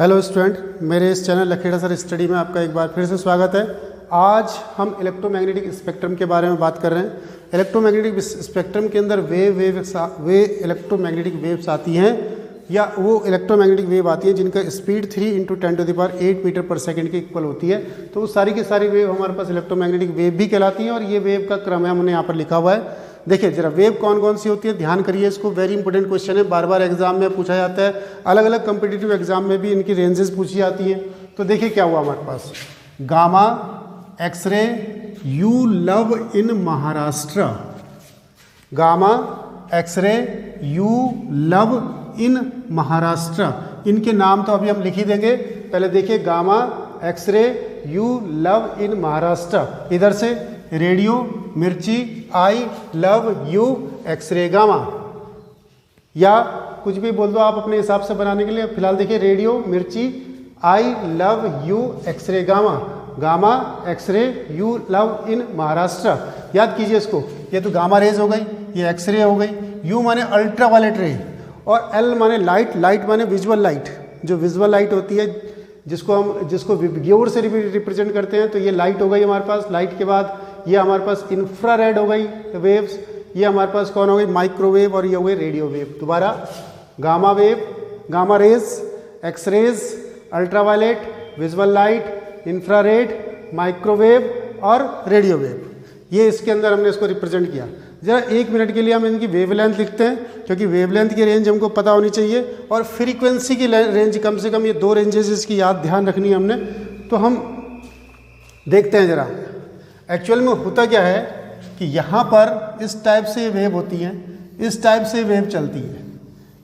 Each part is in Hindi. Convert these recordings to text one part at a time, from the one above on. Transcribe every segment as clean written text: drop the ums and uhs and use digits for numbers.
हेलो स्टूडेंट, मेरे इस चैनल लखेड़ा सर स्टडी में आपका एक बार फिर से स्वागत है। आज हम इलेक्ट्रोमैग्नेटिक स्पेक्ट्रम के बारे में बात कर रहे हैं। इलेक्ट्रोमैग्नेटिक स्पेक्ट्रम के अंदर वे इलेक्ट्रोमैग्नेटिक वेव्स आती हैं या वो इलेक्ट्रोमैग्नेटिक वेव आती है जिनका स्पीड 3 × 10⁸ मीटर पर सेकंड के इक्वल होती है। तो वो सारी की सारी वेव हमारे पास इलेक्ट्रोमैग्नेटिक वेव भी कहलाती हैं और ये वेव का क्रम है हमने यहाँ पर लिखा हुआ है। देखिए जरा वेव कौन कौन सी होती है, ध्यान करिए इसको, वेरी इंपॉर्टेंट क्वेश्चन है, बार बार एग्जाम में पूछा जाता है, अलग अलग कॉम्पिटिटिव एग्जाम में भी इनकी रेंजेस पूछी जाती हैं। तो देखिए क्या हुआ हमारे पास, gamma x ray you love in Maharashtra, gamma x ray you love in Maharashtra, इनके नाम तो अभी हम लिख ही देंगे। पहले देखिए gamma x ray you love in Maharashtra, इधर से radio Mirchi I love you X ray gamma, या कुछ भी बोल दो आप अपने हिसाब से बनाने के लिए। फिलहाल देखिए radio Mirchi I love you X ray gamma, gamma x ray you love in Maharashtra. याद कीजिए इसको, ये तो गामा रेज हो गई, ये एक्सरे हो गई, यू माने अल्ट्रा वायलेट रे और एल माने लाइट, लाइट माने विजुअल लाइट, जो विजुअल लाइट होती है जिसको विबग्योर से रिप्रेजेंट करते हैं। तो ये लाइट हो गई हमारे पास, लाइट के बाद ये हमारे पास इंफ्रारेड हो गई वेव्स, ये हमारे पास कौन हो गई माइक्रोवेव, और ये हो गई रेडियो वेव। दोबारा gamma wave, gamma rays, X rays, ultraviolet, visual light, infrared, microwave और रेडियो वेव, ये इसके अंदर हमने इसको रिप्रेजेंट किया। जरा एक मिनट के लिए हम इनकी वेवलेंथ लिखते हैं, क्योंकि वेवलेंथ की रेंज हमको पता होनी चाहिए और फ्रीक्वेंसी की रेंज कम से कम, ये दो रेंजेस इसकी याद ध्यान रखनी है हमने। तो हम देखते हैं जरा एक्चुअल में होता क्या है कि यहाँ पर इस टाइप से वेव होती हैं, इस टाइप से वेव चलती है,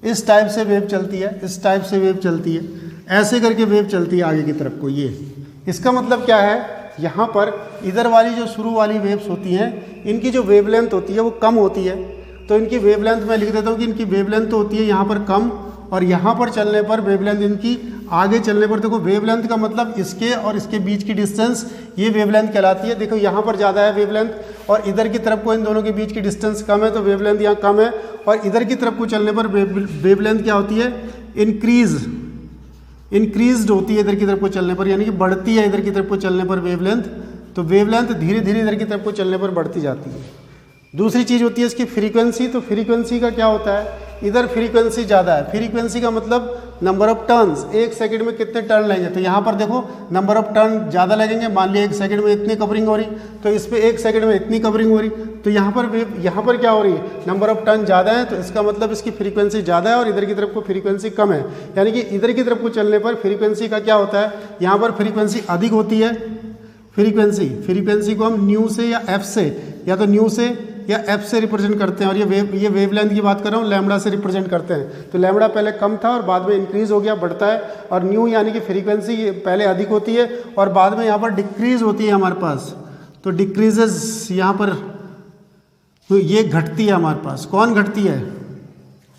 इस टाइप से वेव चलती है, इस टाइप से वेव चलती है, ऐसे करके वेव चलती है आगे की तरफ को। ये इसका मतलब क्या है, यहाँ पर इधर वाली जो शुरू वाली वेव्स होती हैं इनकी जो वेवलेंथ होती है वो कम होती है। तो इनकी वेवलेंथ मैं लिख देता हूँ कि इनकी वेवलेंथ तो होती है यहाँ पर कम, और यहाँ पर चलने पर वेवलेंथ इनकी आगे चलने पर, देखो वेवलेंथ का मतलब इसके और इसके बीच की डिस्टेंस, ये वेवलेंथ कहलाती है। देखो यहाँ पर ज़्यादा है वेवलेंथ और इधर की तरफ को इन दोनों के बीच की डिस्टेंस कम है, तो वेवलेंथ यहाँ कम है। और इधर की तरफ को चलने पर वेवलेंथ क्या होती है, इंक्रीज्ड होती है इधर की तरफ को चलने पर, यानी कि बढ़ती है इधर की तरफ को चलने पर वेवलेंथ। तो वेवलेंथ धीरे धीरे इधर की तरफ को चलने पर बढ़ती जाती है। दूसरी चीज़ होती है इसकी फ्रीक्वेंसी। तो फ्रीक्वेंसी का क्या होता है, इधर फ्रीक्वेंसी ज़्यादा है, फ्रीक्वेंसी का मतलब नंबर ऑफ टर्न्स, एक सेकंड में कितने टर्न लेंगे। तो यहाँ पर देखो नंबर ऑफ टर्न ज़्यादा लगेंगे, मान लिया एक सेकंड में इतनी कवरिंग हो रही, तो इस पर एक सेकंड में इतनी कवरिंग हो रही। तो यहाँ पर क्या हो रही है, नंबर ऑफ टर्न ज़्यादा है, तो इसका मतलब इसकी फ्रीक्वेंसी ज़्यादा है और इधर की तरफ को फ्रीक्वेंसी कम है। यानी कि इधर की तरफ को चलने पर फ्रीक्वेंसी का क्या होता है, यहाँ पर फ्रीक्वेंसी अधिक होती है। फ्रीक्वेंसी को हम न्यू से या एफ से, या तो न्यू से या एफ से रिप्रेजेंट करते हैं। और ये वेवलेंथ की बात कर रहा हूँ, लैम्बडा से रिप्रेजेंट करते हैं। तो लैम्बडा पहले कम था और बाद में इंक्रीज हो गया, बढ़ता है। और न्यू यानी कि फ्रीक्वेंसी पहले अधिक होती है और बाद में यहाँ पर डिक्रीज होती है हमारे पास। तो डिक्रीजेस यहाँ पर, तो ये घटती है हमारे पास। कौन घटती है,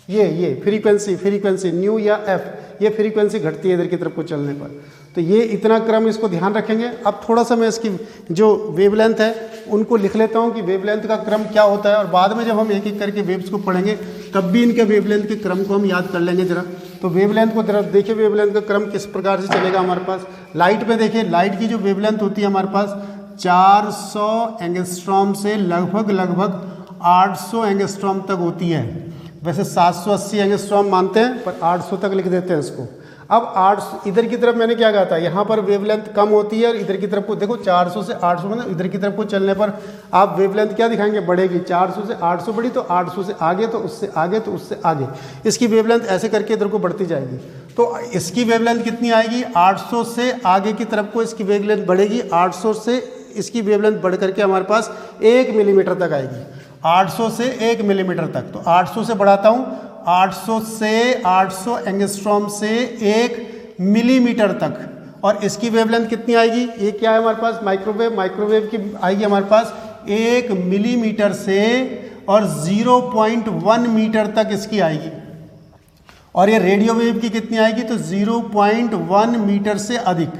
ये फ्रीक्वेंसी न्यू या एफ, ये फ्रीक्वेंसी घटती है इधर की तरफ को चलने पर। तो ये इतना क्रम इसको ध्यान रखेंगे। अब थोड़ा सा मैं इसकी जो वेवलेंथ है उनको लिख लेता हूँ कि वेवलेंथ का क्रम क्या होता है, और बाद में जब हम एक एक करके वेव्स को पढ़ेंगे तब भी इनके वेवलेंथ के क्रम को हम याद कर लेंगे जरा। तो वेवलेंथ को जरा देखिए, वेवलेंथ का क्रम किस प्रकार से चलेगा हमारे पास। लाइट में देखिए, लाइट की जो वेवलेंथ होती है हमारे पास 400 एंगस्ट्रॉम से लगभग 800 एंगस्ट्रॉम तक होती है। वैसे 780 एंगस्ट्रॉम मानते हैं पर 800 तक लिख देते हैं इसको। अब 800 इधर की तरफ मैंने क्या कहा था, यहाँ पर वेवलेंथ कम होती है और इधर की तरफ को देखो 400 से 800, मतलब इधर की तरफ को चलने पर आप वेवलेंथ क्या दिखाएंगे, बढ़ेगी। 400 से 800 बढ़ी तो 800 से आगे, तो उससे आगे, तो उससे आगे, इसकी वेवलेंथ ऐसे करके इधर को बढ़ती जाएगी। तो इसकी वेवलेंथ कितनी आएगी, 800 से आगे की तरफ को इसकी वेवलेंथ बढ़ेगी, 800 से इसकी वेवलेंथ बढ़ करके हमारे पास 1 मिलीमीटर तक आएगी, 800 से 1 मिलीमीटर तक। तो 800 से बढ़ाता हूँ, 800 से 800 एंगस्ट्रॉम से 1 मिलीमीटर तक। और इसकी वेवलेंथ कितनी आएगी, ये क्या है हमारे पास, माइक्रोवेव की आएगी हमारे पास 1 मिलीमीटर से और 0.1 मीटर तक इसकी आएगी। और ये रेडियो वेव की कितनी आएगी, तो 0.1 मीटर से अधिक,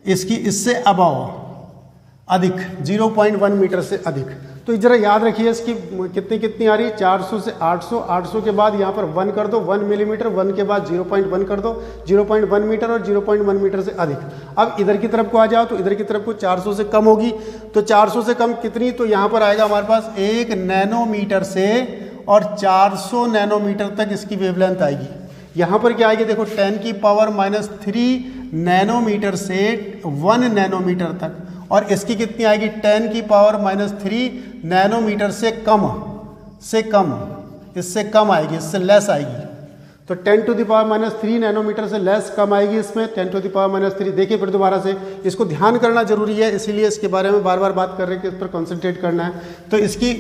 इसकी इससे अबव अधिक, 0.1 मीटर से अधिक। तो तो जरा याद रखिए इसकी कितनी आ रही है, 400 से 800, 800 के बाद यहाँ पर 1 कर दो, 1 मिलीमीटर, 1 के बाद 0.1 कर दो, 0.1 मीटर और 0.1 मीटर से अधिक। अब इधर की तरफ को आ जाओ तो इधर की तरफ को 400 से कम होगी, तो 400 से कम कितनी, तो यहाँ पर आएगा हमारे पास 1 नैनोमीटर से और 400 नैनोमीटर तक इसकी वेवलेंथ आएगी। यहाँ पर क्या आएगी देखो, 10⁻³ नैनोमीटर से 1 नैनोमीटर तक, और इसकी कितनी आएगी 10⁻³ नैनोमीटर से कम, इससे कम आएगी, इससे लेस आएगी। तो 10⁻³ नैनोमीटर से लेस कम आएगी इसमें, 10⁻³। देखिए फिर दोबारा से, इसको ध्यान करना जरूरी है, इसीलिए इसके बारे में बार बार बात कर रहे हैं कि इस पर कॉन्सेंट्रेट करना है। तो इसकी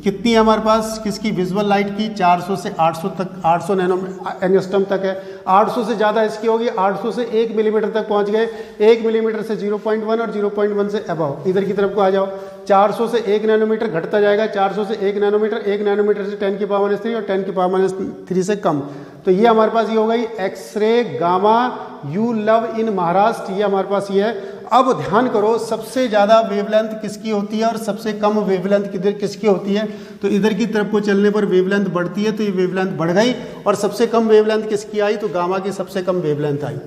कितनी है हमारे पास, किसकी, विजुअल लाइट की 400 से 800 तक, 800 नैनो एंगस्ट्रॉम तक है। 800 से ज़्यादा इसकी होगी, 800 से 1 मिलीमीटर तक पहुंच गए, 1 मिलीमीटर से 0.1 और 0.1 से अबव। इधर की तरफ को आ जाओ, 400 से 1 नैनोमीटर घटता जाएगा, 400 से 1 नैनोमीटर, 1 नैनोमीटर से 10⁻³ और 10⁻³ से कम। तो ये हमारे पास ये हो गई X ray gamma you love in Maharashtra, ये हमारे पास ये है। अब ध्यान करो, सबसे ज़्यादा वेवलेंथ किसकी होती है और सबसे कम वेवलेंथ किधर किसकी होती है, तो इधर की तरफ को चलने पर वेवलेंथ बढ़ती है, तो ये वेवलेंथ बढ़ गई, और सबसे कम वेवलेंथ किसकी आई, तो गामा की सबसे कम वेवलेंथ आई।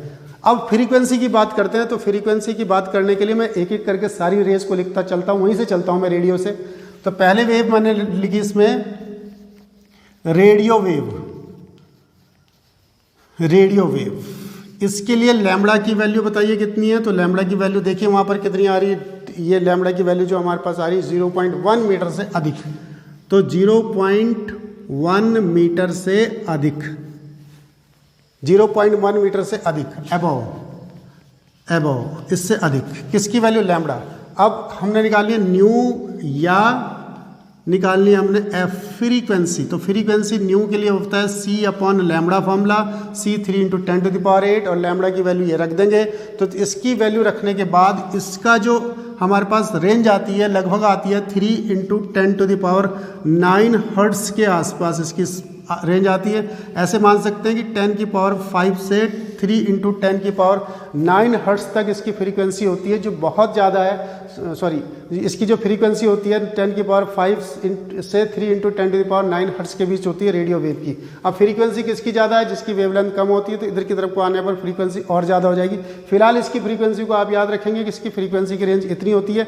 अब फ्रीक्वेंसी की बात करते हैं, तो फ्रीक्वेंसी की बात करने के लिए मैं एक एक करके सारी रेस को लिखता चलता हूँ, वहीं से चलता हूँ मैं रेडियो से। तो पहले वेव मैंने लिखी इसमें रेडियो वेव, इसके लिए लैम्बडा की वैल्यू बताइए कितनी है, तो लैम्बडा की वैल्यू देखिए वहाँ पर कितनी आ रही है, ये लैम्बडा की वैल्यू जो हमारे पास आ रही है 0.1 मीटर से अधिक, तो 0.1 मीटर से अधिक, 0.1 मीटर से अधिक, एबव, इससे अधिक किसकी वैल्यू, लैम्बडा। अब हमने निकाली है न्यू, या निकालनी है हमने एफ फ्रीक्वेंसी, तो फ्रीक्वेंसी न्यू के लिए होता है C/λ फॉर्मूला, C 3 × 10⁸ और लैम्बडा की वैल्यू ये रख देंगे। तो इसकी वैल्यू रखने के बाद इसका जो हमारे पास रेंज आती है, लगभग आती है 3 × 10⁹ हर्ट्ज़ के आसपास इसकी रेंज आती है। ऐसे मान सकते हैं कि 10⁵ से 3 × 10⁹ हर्ट्ज़ तक इसकी फ्रीक्वेंसी होती है, जो बहुत ज़्यादा है। सॉरी, इसकी जो फ्रीक्वेंसी होती है 10⁵ से 3 × 10⁹ हर्ट्ज़ के बीच होती है रेडियो वेव की। अब फ्रीक्वेंसी किसकी ज़्यादा है, जिसकी वेवलेंथ कम होती है, तो इधर की तरफ को आने पर फ्रीक्वेंसी और ज़्यादा हो जाएगी। फिलहाल इसकी फ्रीक्वेंसी को आप याद रखेंगे कि इसकी फ्रीक्वेंसी की रेंज इतनी होती है।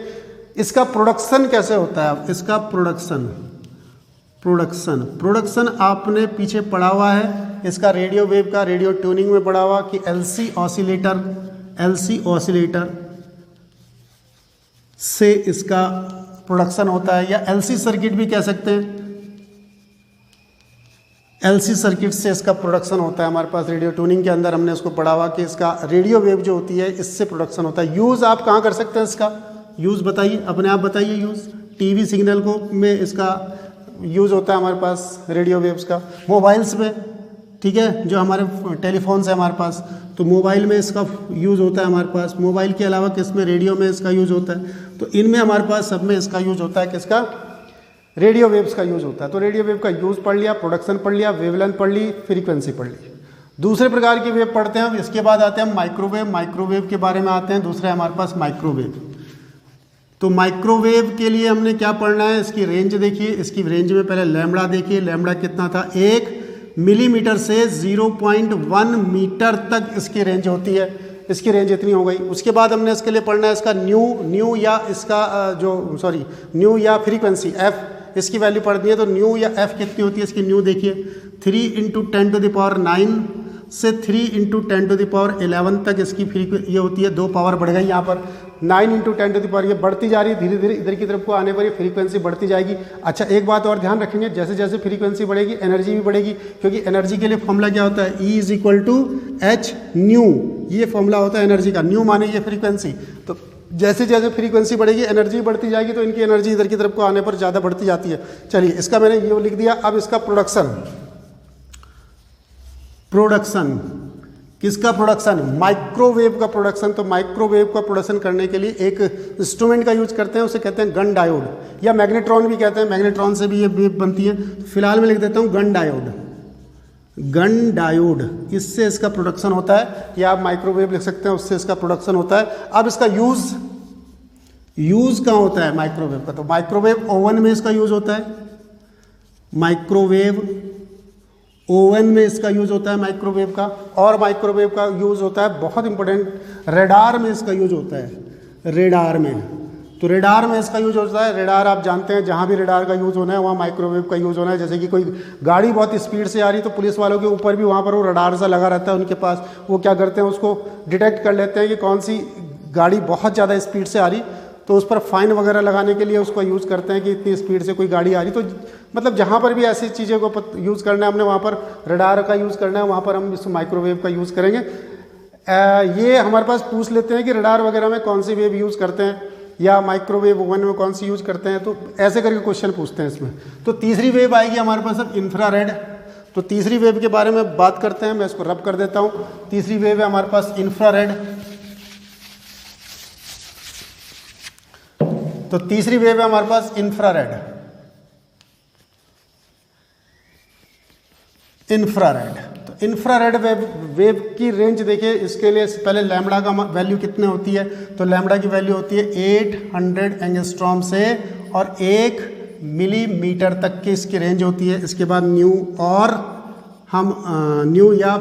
इसका प्रोडक्शन कैसे होता है, अब इसका प्रोडक्शन आपने पीछे पढ़ा हुआ है, इसका रेडियो वेव का रेडियो ट्यूनिंग में पढ़ा हुआ कि LC ऑसिलेटर से इसका प्रोडक्शन होता है, या LC सर्किट भी कह सकते हैं, LC सर्किट से इसका प्रोडक्शन होता है हमारे पास। रेडियो ट्यूनिंग के अंदर हमने इसको पढ़ा हुआ कि इसका रेडियो वेव जो होती है इससे प्रोडक्शन होता है। यूज़ आप कहाँ कर सकते हैं, इसका यूज़ बताइए, अपने आप बताइए। यूज़ टीवी सिग्नल को में इसका यूज़ होता है हमारे पास रेडियो वेव्स का, मोबाइल्स में, ठीक है, जो हमारे टेलीफोन्स है हमारे पास, तो मोबाइल में इसका यूज़ होता है हमारे पास। मोबाइल के अलावा किस में, रेडियो में इसका यूज़ होता है। तो इनमें हमारे पास सब में इसका यूज़ होता है, किसका, रेडियो वेव्स का यूज़ होता है। तो रेडियो वेव का यूज़ पढ़ लिया, प्रोडक्शन पढ़ लिया, वेवलेंथ पढ़ ली, फ्रीक्वेंसी पढ़ ली। दूसरे प्रकार की वेव पढ़ते हैं, इसके बाद आते हैं माइक्रोवेव। माइक्रोवेव के बारे में आते हैं, दूसरा हमारे पास माइक्रोवेव। तो माइक्रोवेव के लिए हमने क्या पढ़ना है, इसकी रेंज देखिए। इसकी रेंज में पहले लैम्बडा देखिए, लैम्बडा कितना था, 1 मिलीमीटर से 0.1 मीटर तक इसकी रेंज होती है, इसकी रेंज इतनी हो गई। उसके बाद हमने इसके लिए पढ़ना है इसका न्यू या इसका न्यू या फ्रीक्वेंसी एफ, इसकी वैल्यू पढ़नी है। तो न्यू या एफ कितनी होती है, इसकी न्यू देखिए 3 × 10⁹ से 3 × 10⁻11 तक इसकी ये होती है, 2 पावर बढ़ गई यहाँ पर, 9 × 10⁻, ये बढ़ती जा रही है धीरे धीरे, इधर की तरफ को आने पर ये फ्रीक्वेंसी बढ़ती जाएगी। अच्छा, एक बात और ध्यान रखेंगे, जैसे जैसे फ्रीक्वेंसी बढ़ेगी एनर्जी भी बढ़ेगी, क्योंकि एनर्जी के लिए फॉर्मूला क्या होता है, E = H न्यू, ये फॉर्मूला होता है एनर्जी का। न्यू माने ये फ्रीक्वेंसी। तो जैसे जैसे फ्रीक्वेंसी बढ़ेगी एनर्जी बढ़ती जाएगी, तो इनकी एनर्जी इधर की तरफ को आने पर ज़्यादा बढ़ती जाती है। चलिए, इसका मैंने ये लिख दिया। अब इसका प्रोडक्शन किसका प्रोडक्शन, माइक्रोवेव का प्रोडक्शन। तो माइक्रोवेव का प्रोडक्शन करने के लिए एक इंस्ट्रूमेंट का यूज करते हैं, उसे कहते हैं गन डायोड, या मैग्नेट्रॉन भी कहते हैं। मैग्नेट्रॉन से भी ये वेव बनती है। फिलहाल मैं लिख देता हूँ गन डायोड, इससे इसका प्रोडक्शन होता है, या आप माइक्रोवेव लिख सकते हैं, उससे इसका प्रोडक्शन होता है। अब इसका यूज़ कहाँ होता है माइक्रोवेव का, तो माइक्रोवेव ओवन में इसका यूज़ होता है, माइक्रोवेव ओवन में इसका यूज़ होता है माइक्रोवेव का। और माइक्रोवेव का यूज़ होता है बहुत इंपॉर्टेंट, रेडार में इसका यूज़ होता है, रेडार में। तो रेडार में इसका यूज़ होता है। रेडार आप जानते हैं जहाँ भी रेडार का यूज़ होना है वहाँ माइक्रोवेव का यूज़ होना है। जैसे कि कोई गाड़ी बहुत स्पीड से आ रही तो पुलिस वालों के ऊपर भी वहाँ पर वो रेडार सा लगा रहता है उनके पास। वो क्या करते हैं, उसको डिटेक्ट कर लेते हैं कि कौन सी गाड़ी बहुत ज़्यादा स्पीड से आ रही, तो उस पर फाइन वगैरह लगाने के लिए उसको यूज़ करते हैं कि इतनी स्पीड से कोई गाड़ी आ रही। तो मतलब जहाँ पर भी ऐसी चीज़ें को यूज़ करना है हमने, वहाँ पर रडार का यूज़ करना है, वहाँ पर हम इस माइक्रोवेव का यूज़ करेंगे। ये हमारे पास पूछ लेते हैं कि रडार वगैरह में कौन सी वेव यूज़ करते हैं या माइक्रोवेव ओवन में कौन सी यूज़ करते हैं, तो ऐसे करके क्वेश्चन पूछते हैं इसमें। तो तीसरी वेव आएगी हमारे पास अब इंफ्रारेड। तो तीसरी वेव के बारे में बात करते हैं, मैं इसको रब कर देता हूँ। तीसरी वेव है हमारे पास इंफ्रारेड। तो तीसरी वेव है हमारे पास इंफ्रारेड। इंफ्रारेड, तो इंफ्रारेड वेव की रेंज देखिए, इसके लिए पहले लैम्बडा का वैल्यू कितने होती है, तो लैम्बडा की वैल्यू होती है 800 एंगस्ट्रॉम से और 1 मिलीमीटर तक की इसकी रेंज होती है। इसके बाद न्यू, और हम न्यू या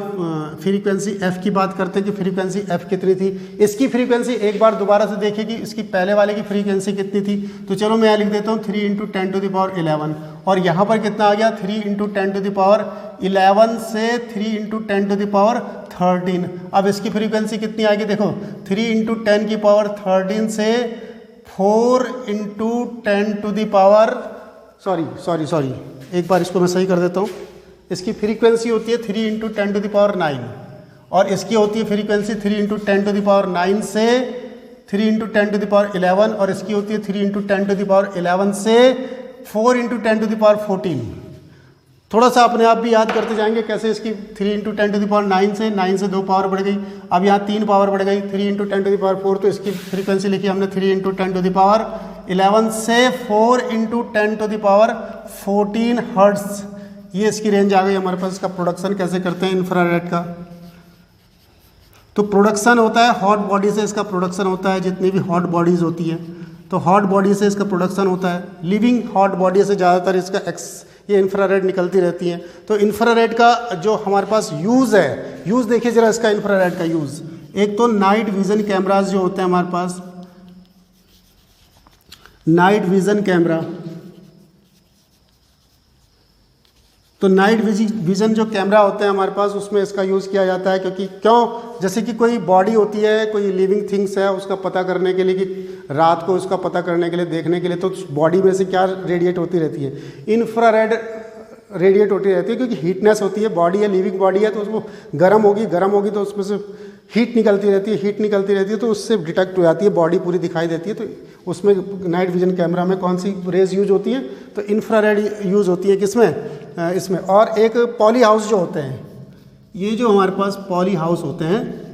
फ्रीक्वेंसी एफ़ की बात करते हैं कि फ्रीक्वेंसी एफ़ कितनी थी। इसकी फ्रीक्वेंसी एक बार दोबारा से देखिए कि इसकी पहले वाले की फ्रीक्वेंसी कितनी थी। तो चलो मैं यहाँ लिख देता हूँ 3 × 10⁻11, और यहाँ पर कितना आ गया 3 × 10⁻11 से 3 × 10⁻13। अब इसकी फ्रीक्वेंसी कितनी आएगी, देखो 3 × 10⁻13 से 4 × 10⁻, एक बार इसको मैं सही कर देता हूँ। इसकी फ्रीक्वेंसी होती है 3 × 10⁹, और इसकी होती है फ्रीक्वेंसी 3 × 10⁹ से 3 × 10⁻11, और इसकी होती है 3 × 10⁻11 से 4 × 10⁻14। थोड़ा सा अपने आप भी याद करते जाएंगे कैसे इसकी 3 × 10⁹ से 9 से 2 पावर बढ़ गई, अब यहाँ 3 पावर बढ़ गई 3 × 10⁴, तो इसकी फ्रीक्वेंसी लिखी हमने 3 × 10⁻11 से 4 × 10⁻14 हर्ट्ज़। ये इसकी रेंज आ गई हमारे पास। इसका प्रोडक्शन कैसे करते हैं इंफ्रारेड का, तो प्रोडक्शन होता है हॉट बॉडी से, इसका प्रोडक्शन होता है जितनी भी हॉट बॉडीज़ होती हैं, तो हॉट बॉडी से इसका प्रोडक्शन होता है। लिविंग हॉट बॉडी से ज़्यादातर इसका ये इंफ्रारेड निकलती रहती हैं। तो इंफ्रारेड का जो हमारे पास यूज़ है, यूज़ देखिए ज़रा इसका इंफ्रारेड का यूज़। एक तो नाइट विज़न कैमराज जो होते हैं हमारे पास, नाइट विज़न कैमरा, तो नाइट विज़न जो कैमरा होते हैं हमारे पास, उसमें इसका यूज़ किया जाता है। क्योंकि क्यों, जैसे कि कोई बॉडी होती है, कोई लिविंग थिंग्स है, उसका पता करने के लिए कि रात को उसका पता करने के लिए, देखने के लिए, तो बॉडी में से क्या रेडिएट होती रहती है, इंफ्रारेड रेडिएट होती रहती है। क्योंकि हीटनेस होती है, बॉडी है, लिविंग बॉडी है, तो उसको गर्म होगी तो उसमें से हीट निकलती रहती है, तो उससे डिटेक्ट हो जाती है, बॉडी पूरी दिखाई देती है। तो उसमें नाइट विजन कैमरा में कौन सी रेज यूज होती हैं, तो इंफ्रारेड यूज़ होती है किसमें, इसमें। और एक पॉली हाउस जो होते हैं, ये जो हमारे पास पॉली हाउस होते हैं,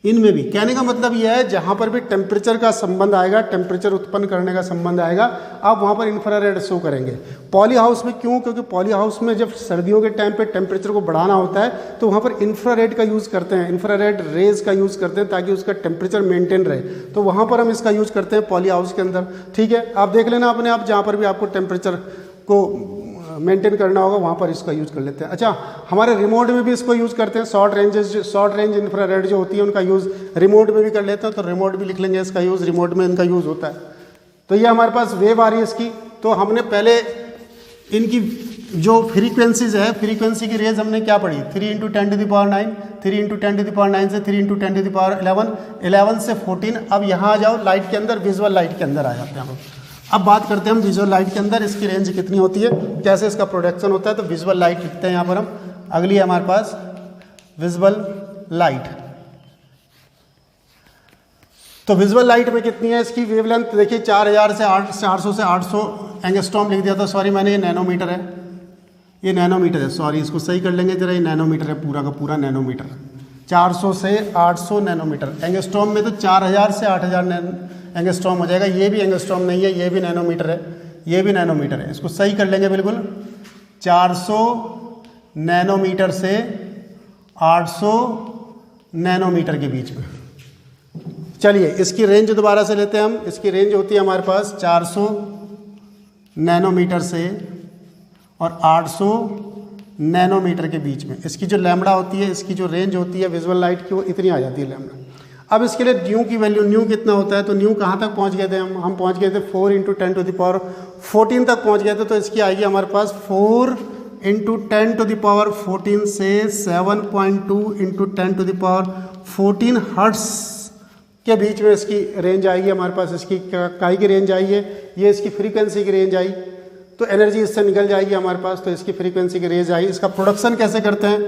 इनमें भी कहने का मतलब यह है जहाँ पर भी टेम्परेचर का संबंध आएगा, टेम्परेचर उत्पन्न करने का संबंध आएगा, आप वहाँ पर इंफ्रारेड शो करेंगे। पॉली हाउस में क्यों, क्योंकि पॉली हाउस में जब सर्दियों के टाइम पे टेम्परेचर को बढ़ाना होता है तो वहाँ पर इंफ्रारेड का यूज़ करते हैं, इंफ्रारेड रेज का यूज़ करते हैं ताकि उसका टेम्परेचर मेंटेन रहे। तो वहाँ पर हम इसका यूज़ करते हैं पॉली हाउस के अंदर। ठीक है, आप देख लेना अपने आप, जहाँ पर भी आपको टेम्परेचर को मेंटेन करना होगा वहाँ पर इसका यूज़ कर लेते हैं। अच्छा, हमारे रिमोट में भी इसको यूज़ करते हैं। शॉर्ट रेंज इंफ्रारेड जो होती है उनका यूज़ रिमोट में भी कर लेते हैं, तो रिमोट भी लिख लेंगे, इसका यूज़ रिमोट में इनका यूज़ होता है। तो ये हमारे पास वेव आ रही है इसकी। तो हमने पहले इनकी जो फ्रीक्वेंसीज है, फ्रीक्वेंसी की रेंज हमने क्या पढ़ी, 3 × 10⁹, 3 × 10⁹ से 3 × 10⁻11, 11 से 14। अब यहाँ आ जाओ लाइट के अंदर, विजुअल लाइट के अंदर आ जाते हैं हम। अब बात करते हैं हम विजुअल लाइट के अंदर इसकी रेंज कितनी होती है, कैसे इसका प्रोडक्शन होता है। तो विजुअल लाइट लिखते हैं यहाँ पर हम। अगली है हमारे पास विजुअल लाइट। तो विजुअल लाइट में कितनी है इसकी वेवलेंथ, देखिए 4000 से 400 से 800 एंगस्ट्रॉम लिख दिया था। सॉरी, मैंने ये नैनोमीटर है, ये नैनोमीटर है, सॉरी इसको सही कर लेंगे जरा, ये नैनोमीटर है, पूरा का पूरा नैनोमीटर। 400 से 800 नैनोमीटर, एंगस्ट्रॉम में तो 4000 से 8000 एंगस्ट्रॉम हो जाएगा। ये भी एंगस्ट्रॉम नहीं है, ये भी नैनोमीटर है, ये भी नैनोमीटर है, इसको सही कर लेंगे बिल्कुल। 400 नैनोमीटर से 800 नैनोमीटर के बीच में, चलिए इसकी रेंज दोबारा से लेते हैं हम। इसकी रेंज होती है हमारे पास 400 नैनोमीटर से और 800 नैनोमीटर के बीच में। इसकी जो लैम्बडा होती है, इसकी जो रेंज होती है विजुअल लाइट की, वो इतनी आ जाती है लैम्बडा। अब इसके लिए न्यू की वैल्यू, न्यू कितना होता है, तो न्यू कहाँ तक पहुँच गए थे हम पहुँच गए थे 4 × 10⁻14 तक पहुँच गए थे। तो इसकी आएगी हमारे पास 4 × 10⁻14 से 7.2 × 10⁻14 हर्ट्स के बीच में इसकी रेंज आएगी हमारे पास। इसकी काई की रेंज आई है, ये इसकी फ्रीक्वेंसी की रेंज आई, तो एनर्जी इससे निकल जाएगी हमारे पास। तो इसकी फ्रीक्वेंसी की रेंज आई। इसका प्रोडक्शन कैसे करते हैं,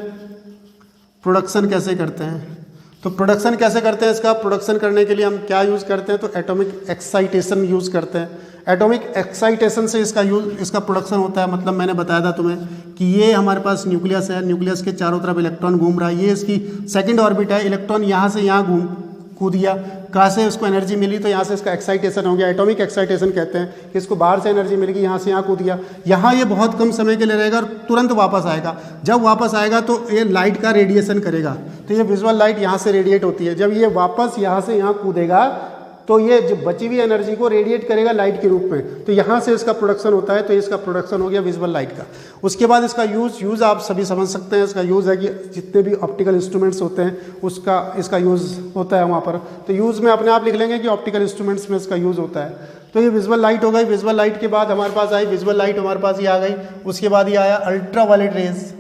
प्रोडक्शन कैसे करते हैं, तो प्रोडक्शन कैसे करते हैं, इसका प्रोडक्शन करने के लिए हम क्या यूज़ करते हैं, तो एटॉमिक एक्साइटेशन यूज़ करते हैं। एटॉमिक एक्साइटेशन से इसका प्रोडक्शन होता है। मतलब मैंने बताया था तुम्हें कि ये हमारे पास न्यूक्लियस है, न्यूक्लियस के चारों तरफ इलेक्ट्रॉन घूम रहा है, ये इसकी सेकंड ऑर्बिट है, इलेक्ट्रॉन यहाँ से यहाँ कूद गया, कहाँ से उसको एनर्जी मिली, तो यहाँ से इसका एक्साइटेशन हो गया, एटॉमिक एक्साइटेशन कहते हैं कि इसको बाहर से एनर्जी मिल गई, यहाँ से यहाँ कूद गया। यहाँ ये बहुत कम समय के लिए रहेगा और तुरंत वापस आएगा। जब वापस आएगा तो ये लाइट का रेडिएशन करेगा, तो ये विजुअल लाइट यहाँ से रेडिएट होती है। जब ये वापस यहाँ से यहाँ कूदेगा तो ये जो बची हुई एनर्जी को रेडिएट करेगा लाइट के रूप में, तो यहाँ से इसका प्रोडक्शन होता है। तो इसका प्रोडक्शन हो गया विजुअल लाइट का। उसके बाद इसका यूज़ आप सभी समझ सकते हैं। इसका यूज़ है कि जितने भी ऑप्टिकल इंस्ट्रूमेंट्स होते हैं उसका इसका यूज़ होता है वहाँ पर। तो यूज़ में अपने आप लिख लेंगे कि ऑप्टिकल इंस्ट्रूमेंट्स में इसका यूज़ होता है। तो ये विजुअल लाइट हो गई। विजुअल लाइट के बाद हमारे पास आई, विजुअल लाइट हमारे पास ये आ गई। उसके बाद ये आया ultraviolet rays.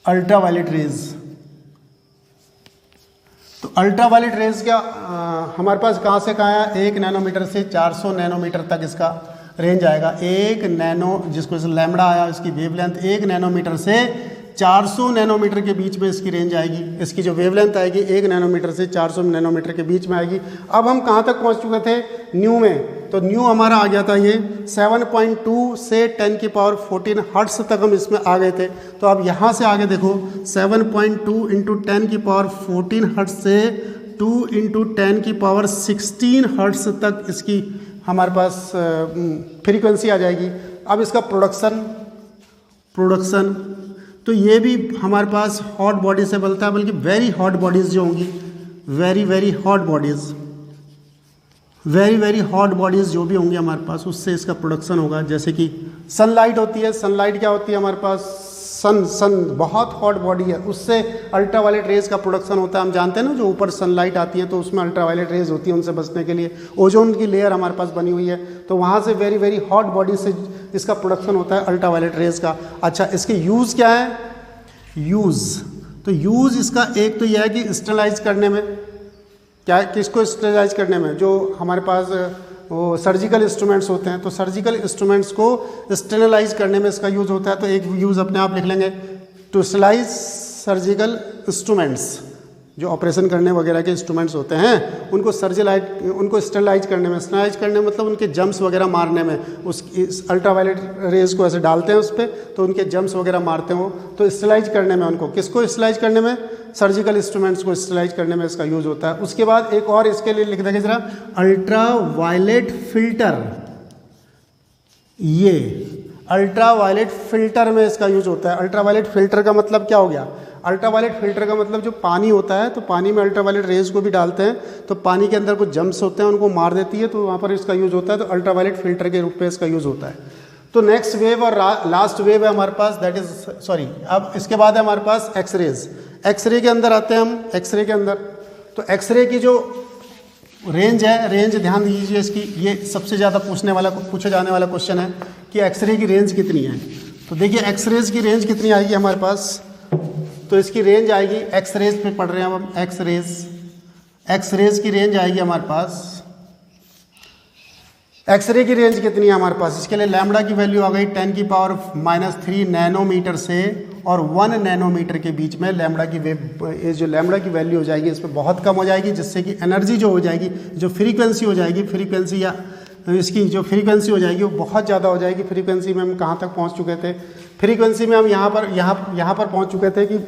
Ultraviolet rays, तो अल्ट्रा वायलेट रेज क्या हमारे पास कहाँ से कहाँ आया, 1 नैनोमीटर से 400 नैनोमीटर तक इसका रेंज आएगा। 1 नैनो, जिसको लैम्बडा आया, इसकी वेवलेंथ 1 नैनोमीटर से 400 नैनोमीटर के बीच में इसकी रेंज आएगी। इसकी जो वेवलेंथ आएगी 1 नैनोमीटर से 400 नैनोमीटर के बीच में आएगी। अब हम कहाँ तक पहुँच चुके थे, न्यू में, तो न्यू हमारा आ गया था ये 7.2 से 10⁻14 हर्ट्स तक हम इसमें आ गए थे। तो अब यहाँ से आगे देखो 7.2 × 10⁻14 हर्ट्स से 2 × 10⁻16 हर्ट्स तक इसकी हमारे पास फ्रीक्वेंसी आ जाएगी। अब इसका प्रोडक्शन तो ये भी हमारे पास हॉट बॉडी से बनता है, बल्कि वेरी हॉट बॉडीज़ जो होंगी, वेरी हॉट बॉडीज़ जो भी होंगी हमारे पास, उससे इसका प्रोडक्शन होगा। जैसे कि सनलाइट होती है। सनलाइट क्या होती है हमारे पास, सन बहुत हॉट बॉडी है, उससे अल्ट्रा वायलेट रेज का प्रोडक्शन होता है। हम जानते हैं ना, जो ऊपर सनलाइट आती है तो उसमें अल्ट्रा वायलेट रेज होती है, उनसे बचने के लिए ओजोन की लेयर हमारे पास बनी हुई है, तो वहाँ से वेरी हॉट बॉडी से इसका प्रोडक्शन होता है अल्ट्रा वायलेट रेज का। अच्छा, इसके यूज़ क्या है, तो यूज़ इसका एक तो यह है कि स्टरलाइज करने में, क्या है, किसको स्टरलाइज करने में, जो हमारे पास वो सर्जिकल इंस्ट्रूमेंट्स होते हैं, तो सर्जिकल इंस्ट्रूमेंट्स को स्टेरिलाइज करने में इसका यूज़ होता है। तो एक यूज़ अपने आप लिख लेंगे, टू स्टरलाइज सर्जिकल इंस्ट्रूमेंट्स, जो ऑपरेशन करने वगैरह के इंस्ट्रूमेंट्स होते हैं उनको स्टेरिलाइज करने में, स्टेरिलाइज करने में मतलब उनके जम्स वगैरह मारने में, उस अल्ट्रावायलेट रेज को ऐसे डालते हैं उस पर, तो उनके जम्स वगैरह मारते हो, तो स्टेरिलाइज करने में उनको, किसको स्टेरिलाइज करने में, सर्जिकल इंस्ट्रूमेंट्स को स्टेरिलाइज करने में इसका यूज़ होता है। उसके बाद एक और इसके लिए लिख देंगे जरा, अल्ट्रा वायलेट फिल्टर। ये अल्ट्रा वायलेट फिल्टर में इसका यूज होता है। अल्ट्रा वायलेट फिल्टर का मतलब क्या हो गया, अल्ट्रा वायलेट फिल्टर का मतलब जो पानी होता है, तो पानी में अल्ट्रा वायलेट रेज को भी डालते हैं, तो पानी के अंदर कुछ जम्स होते हैं उनको मार देती है, तो वहाँ पर इसका यूज़ होता है, तो अल्ट्रा वायलेट फिल्टर के रूप में इसका यूज़ होता है। तो नेक्स्ट वेव और लास्ट वेव है हमारे पास, दैट इज सॉरी, अब इसके बाद है हमारे पास एक्सरेज। एक्सरे के अंदर आते हैं हम, एक्सरे के अंदर, तो एक्सरे की जो रेंज है, रेंज ध्यान दीजिए इसकी, ये सबसे ज़्यादा पूछे जाने वाला क्वेश्चन है कि एक्सरे की रेंज कितनी है। तो देखिए एक्सरेज की रेंज कितनी आएगी हमारे पास, तो इसकी रेंज आएगी, एक्सरेज पे पढ़ रहे हैं हम, एक्सरेज की रेंज आएगी हमारे पास, एक्सरे की रेंज कितनी है हमारे पास, इसके लिए लैम्बडा की वैल्यू आ गई 10⁻³ नैनोमीटर से और 1 नैनोमीटर के बीच में लैम्बडा की जो लैम्बडा की वैल्यू हो जाएगी इस पर बहुत कम हो जाएगी, जिससे कि एनर्जी जो हो जाएगी, जो फ्रीक्वेंसी हो जाएगी, फ्रीक्वेंसी या इसकी जो फ्रीक्वेंसी हो जाएगी वो बहुत ज़्यादा हो जाएगी। फ्रीक्वेंसी में हम कहाँ तक पहुँच चुके थे, फ्रीक्वेंसी में हम यहाँ पर पहुँच चुके थे कि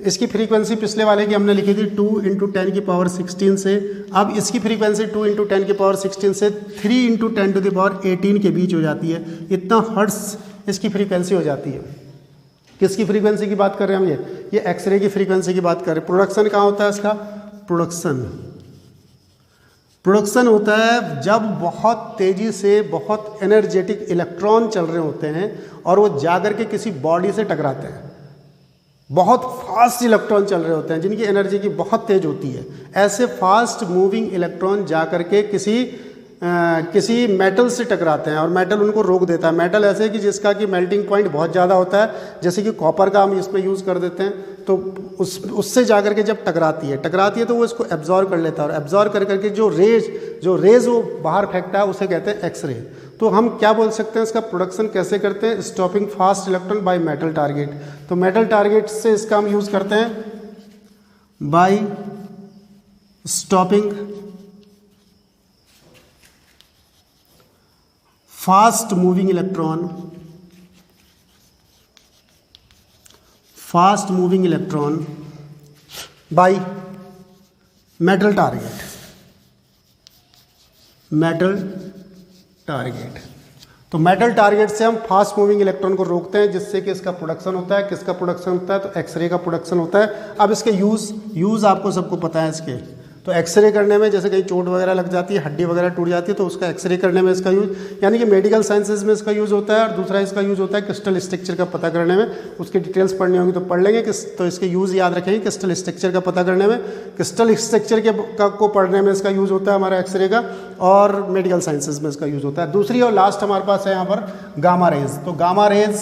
इसकी फ्रीक्वेंसी पिछले वाले की हमने लिखी थी 2 × 10⁻16 से, अब इसकी फ्रीक्वेंसी 2 × 10⁻16 से 3 × 10⁻18 के बीच हो जाती है, इतना हर्ट्स इसकी फ्रीक्वेंसी हो जाती है। किसकी फ्रीक्वेंसी की बात कर रहे हैं हम? ये एक्सरे की फ्रीक्वेंसी की बात कर रहे हैं। प्रोडक्शन कहाँ होता है इसका? प्रोडक्शन होता है जब बहुत तेज़ी से बहुत एनर्जेटिक इलेक्ट्रॉन चल रहे होते हैं और वो जाकर के किसी बॉडी से टकराते हैं। बहुत फास्ट इलेक्ट्रॉन चल रहे होते हैं जिनकी एनर्जी की बहुत तेज होती है। ऐसे फास्ट मूविंग इलेक्ट्रॉन जाकर के किसी मेटल से टकराते हैं और मेटल उनको रोक देता है। मेटल ऐसे है कि जिसका कि मेल्टिंग पॉइंट बहुत ज़्यादा होता है, जैसे कि कॉपर का हम इसमें यूज़ कर देते हैं, तो उससे जाकर के जब टकराती है तो वो इसको एब्जॉर्ब कर लेता है और एब्जॉर्ब कर करके जो रेज वो बाहर फेंकता है उसे कहते हैं एक्सरे। तो हम क्या बोल सकते हैं इसका प्रोडक्शन कैसे करते हैं? Stopping fast electron by metal target. तो मेटल टारगेट से इसका हम यूज़ करते हैं by stopping fast moving electron by metal target. तो मेटल टारगेट से हम फास्ट मूविंग इलेक्ट्रॉन को रोकते हैं जिससे कि इसका प्रोडक्शन होता है। किसका प्रोडक्शन होता है? तो एक्सरे का प्रोडक्शन होता है। अब इसके यूज़ आपको सबको पता है इसके। तो एक्सरे करने में जैसे कहीं चोट वगैरह लग जाती है, हड्डी वगैरह टूट जाती है, तो उसका एक्सरे करने में इसका यूज़, यानी कि मेडिकल साइंसेज में इसका यूज़ होता है। और दूसरा इसका यूज़ होता है क्रिस्टल स्ट्रक्चर का पता करने में। उसकी डिटेल्स पढ़नी होगी तो पढ़ लेंगे। तो इसके यूज़ याद रखेंगे। क्रिस्टल स्ट्रक्चर का पता करने में, क्रिस्टल स्ट्रक्चर को पढ़ने में इसका यूज़ होता है हमारा एक्सरे का, और मेडिकल साइंसेज में इसका यूज़ होता है। दूसरी और लास्ट हमारे पास है यहाँ पर गामा रेज। तो गामा रेज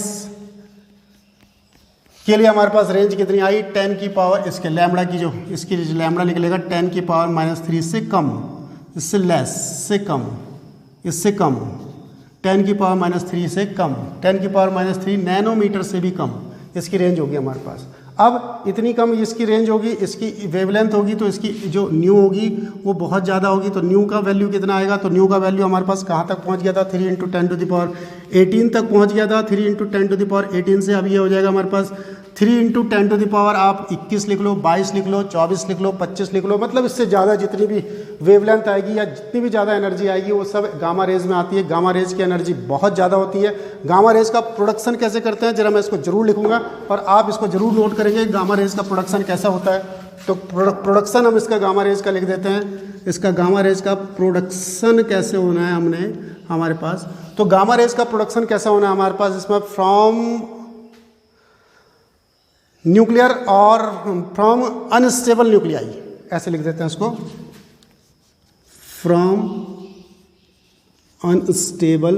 के लिए हमारे पास रेंज कितनी आई? 10 की पावर, इसके लैम्बडा की जो इसकी लैम्बडा निकलेगा 10 की पावर -3 से कम, इससे लेस से कम, इससे कम, 10 की पावर -3 से कम, 10 की पावर -3 नैनोमीटर से भी कम इसकी रेंज होगी हमारे पास। अब इतनी कम इसकी रेंज होगी, इसकी वेवलेंथ होगी, तो इसकी जो न्यू होगी वो बहुत ज़्यादा होगी। तो न्यू का वैल्यू कितना आएगा? तो न्यू का वैल्यू हमारे पास कहाँ तक पहुँच गया था? 3 × 10⁻18 तक पहुँच गया था। 3 × 10⁻18 से अब ये हो जाएगा हमारे पास 3 × 10⁻, आप 21 लिख लो, 22 लिख लो, 24 लिख लो, 25 लिख लो, मतलब इससे ज़्यादा जितनी भी वेवलेंथ आएगी या जितनी भी ज़्यादा एनर्जी आएगी वो सब गामा रेज में आती है। गामा रेज की एनर्जी बहुत ज़्यादा होती है। गामा रेज का प्रोडक्शन कैसे करते हैं जरा मैं इसको जरूर लिखूंगा और आप इसको जरूर नोट करेंगे गामा रेज का प्रोडक्शन कैसा होता है। तो प्रोडक्शन हम इसका गामा रेज का लिख देते हैं। इसका गामा रेज का प्रोडक्शन कैसे होना है हमने हमारे पास, तो गामा रेज का प्रोडक्शन कैसा होना है हमारे पास, इसमें फ्रॉम न्यूक्लियर और फ्रॉम अनस्टेबल न्यूक्लियाई, ऐसे लिख देते हैं इसको, फ्रॉम अनस्टेबल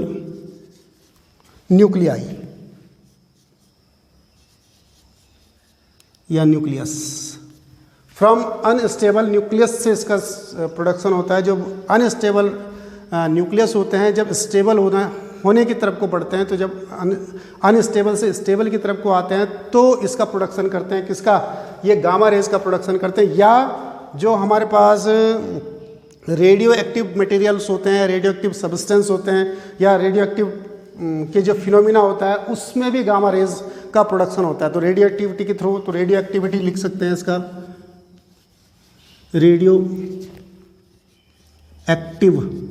न्यूक्लियाई या न्यूक्लियस। फ्रॉम अनस्टेबल न्यूक्लियस से इसका प्रोडक्शन होता है। जो अनस्टेबल न्यूक्लियस होते हैं जब स्टेबल होने की तरफ को बढ़ते हैं, तो जब अनस्टेबल से स्टेबल की तरफ को आते हैं तो इसका प्रोडक्शन करते हैं। किसका? ये गामा रेज का प्रोडक्शन करते हैं। या जो हमारे पास रेडियो एक्टिव मटेरियल्स होते हैं, रेडियो एक्टिव सब्सटेंस होते हैं, या रेडियो एक्टिव के जो फिनोमिना होता है उसमें भी गामा रेज का प्रोडक्शन होता है। तो रेडियो एक्टिविटी के थ्रू, तो रेडियो एक्टिविटी लिख सकते हैं इसका, रेडियो एक्टिव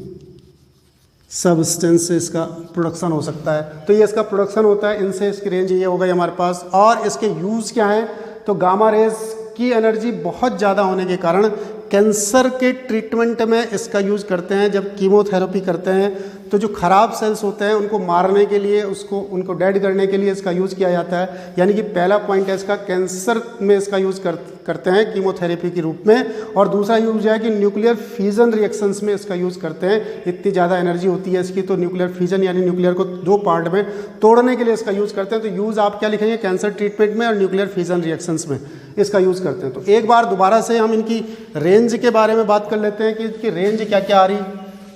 सब्सटेंस से इसका प्रोडक्शन हो सकता है। तो ये इसका प्रोडक्शन होता है, इनसे इसकी रेंज ये हो गई हमारे पास। और इसके यूज़ क्या हैं? तो गामा रेज की एनर्जी बहुत ज़्यादा होने के कारण कैंसर के ट्रीटमेंट में इसका यूज़ करते हैं। जब कीमोथेरेपी करते हैं तो जो ख़राब सेल्स होते हैं उनको मारने के लिए, उनको डेड करने के लिए इसका यूज़ किया जाता है। यानी कि पहला पॉइंट है इसका, कैंसर में इसका यूज़ करते हैं कीमोथेरेपी के रूप में। और दूसरा यूज़ है कि न्यूक्लियर फ्यूजन रिएक्शंस में इसका यूज़ करते हैं। इतनी ज़्यादा एनर्जी होती है इसकी, तो न्यूक्लियर फ्यूजन यानी न्यूक्लियर को दो पार्ट में तोड़ने के लिए इसका यूज़ करते हैं। तो यूज़ आप क्या लिखेंगे? कैंसर ट्रीटमेंट में और न्यूक्लियर फ्यूजन रिएक्शंस में इसका यूज़ करते हैं। तो एक बार दोबारा से हम इनकी रेंज के बारे में बात कर लेते हैं कि इसकी रेंज क्या क्या आ रही।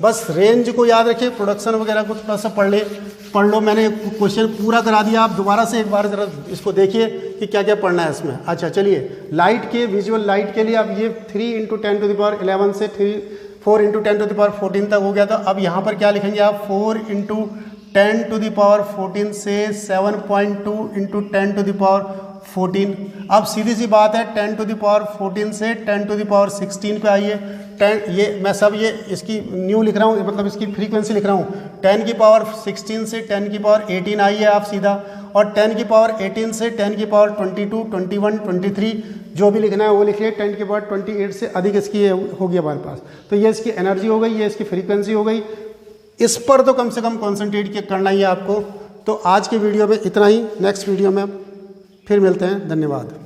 बस रेंज को याद रखिए, प्रोडक्शन वगैरह को थोड़ा सा पढ़ लो। मैंने क्वेश्चन पूरा करा दिया, आप दोबारा से एक बार ज़रा इसको देखिए कि क्या क्या पढ़ना है इसमें। अच्छा चलिए, लाइट के विजुअल लाइट के लिए अब ये 3 × 10⁻11 से 4 × 10⁻14 तक हो गया था। अब यहाँ पर क्या लिखेंगे आप? 4 × 10⁻14 से 7.2 × 10⁻14। अब सीधी सी बात है, 10⁻14 से 10⁻16 पे आइए। 10 ये मैं सब ये इसकी न्यू लिख रहा हूँ, मतलब इसकी फ्रीक्वेंसी लिख रहा हूँ। 10⁻16 से 10⁻18 आइए आप सीधा, और 10 की पावर 18 से 10 की पावर 22, 21, 23 जो भी लिखना है वो लिखिए। 10 की पावर 28 से अधिक इसकी होगी हमारे पास। तो ये इसकी एनर्जी हो गई, ये इसकी फ्रीक्वेंसी हो गई। इस पर तो कम से कम कॉन्सेंट्रेट करना ही है आपको। तो आज के वीडियो में इतना ही, नेक्स्ट वीडियो में फिर मिलते हैं। धन्यवाद।